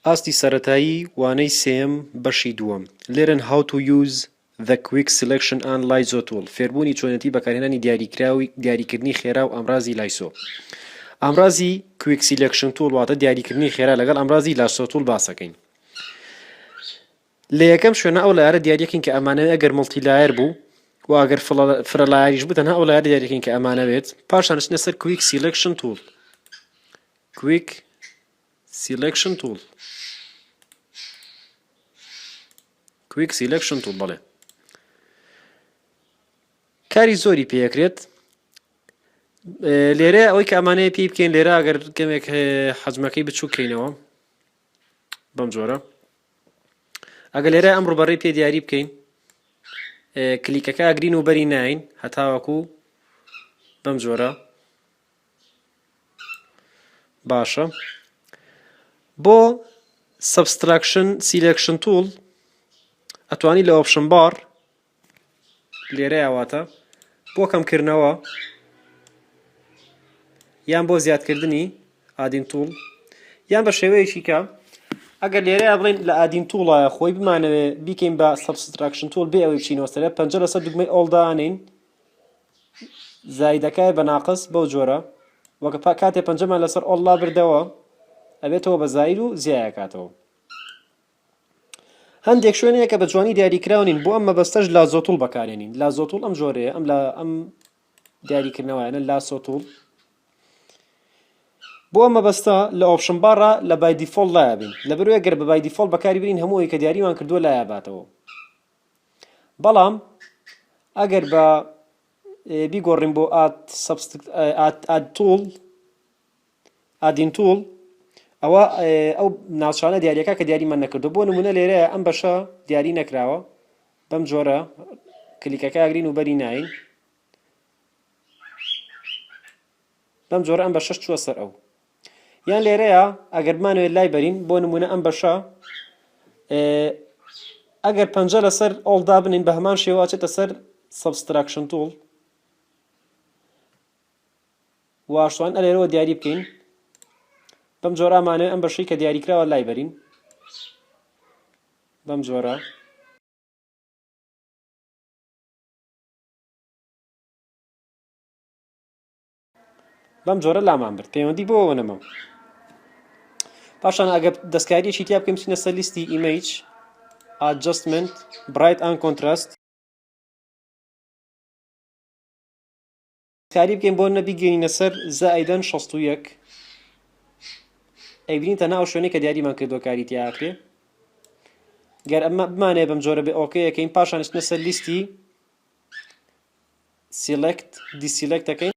ئاستی سەرەتایی وانەی سێیەم بەشی دووەم لێرن how to use the quick selection and lasso tool فێربوونی چۆنەتی بەکارهێنانی دیاریکردنی خێرا و ئەمڕازی لایسۆ. ئەمڕازی quick selection tool واتە دیاریکردنی خێرا لەگەڵ ئەمڕازی لاسۆ tool باسەکەین. لە یەکەم شوێنە ئەو لایەرە دیاریەکەین کە ئەمانەوێت ئەگەر مڵتی لایر بوو و ئەگەر فرە لایریش بوو تەنها ئەو لایەرە دیاریەکەین کە ئەمانەوێت پاشان چنە سەر quick selection tool. quick selection tool quick selection tool بەڵێ کاری زۆری پێەکرێت. لێرە ئەوەی کە ئەمانەیە پێی بکەین لێرە ئەگەر کەمێک حەجمەکەی بچووکەینەوە بەم جۆرە ئەگەر لێرە ئەم ڕوبەڕەی پێ دیاری بکەین کلیکەکە ئەگرین و بەری ناین هەتاوەکو بەم جۆرە باشە. بۆ subtraction selection tool ئەتوانی لە ئۆپشن بار لێرە یاواتە بۆ کەمکردنەوە یان بۆ زیادکردنی ئادین توڵ یان بە شێوەیەکی کە ئەگەر لێرەیە بڵین لە ئادین توڵایە خۆی بمانەوێ بیکەین بە subtraction tool بێ ئەوەی بچینەوە سەرە 5 لەسەر دوگمەی ئۆڵدانین زایدەکای بە ناقص بەو جۆرە وەکە کاتێ پەنجەمان لەسەر ئۆڵلا بردەوە ئەبێتەوە بە زاید و زیایەکاتەوە. هەندێک شوێنەیە کە بە جوانی دیاریکراونین بۆ ئەم مەبەستەش لاسۆ توڵ بەکارێنین. لاسۆ توڵ ئەم جۆرەیە ئەم دیاریکردنەوەیانە لاسۆ توڵ بۆ ئەم مەبەستە لە ئۆپشن بارە لە بای دیفۆڵ لایەبین لەبەرەوەی ئەگەر بە بای دیفۆڵ بەکاری برین هەمووی کە دیاریمان کردووە لایەباتەوە. بەڵام ئەگەر بە بیگۆڕین بۆ ئادین توڵ ئەوە ئەو ناوچانە دیاریەکە کە دیاریمان نەکردو بۆ نمونە لێرەیە ئەم بەشە دیاری نەکراوە بەم جۆرە کلیکەکە ئەگرین و بەری ناین بەم جۆرە ئەم بەشەش چووە سەر ئەو. یان لێرەیە ئەگەر بمانەوێت لای بەرین بۆ نمونە ئەم بەشە ئەگەر 5 لەسەر ئۆڵدا بنین بە هەمان شێوە چێتە سەر subtraction tool واشتوان لێرەوە دیاری بکەین بەم جۆرە ئەمانەوێت ئەم بەشەی کە دیاریکراوە لای بەرین بەم جۆرە بەم جۆرە لامان برد پەیوەندی بۆەوە نەما. پاشان ئەگەر دەستکاریەکی تیا بکەین بچینە سەر لیستی image adjustment bright and contrast کاری بکەین بۆ نەبیگەینە سەر زائیدەن 61 ئەیبینین تەنها ئەو شوێنەی کە دیاریمان کردووە کاری تیاکرێ گەر ئەمە بمانێ بەم جۆرە بێ ئۆکەیەکەین پاشان چنە سەر لیستی select deselect دەکەین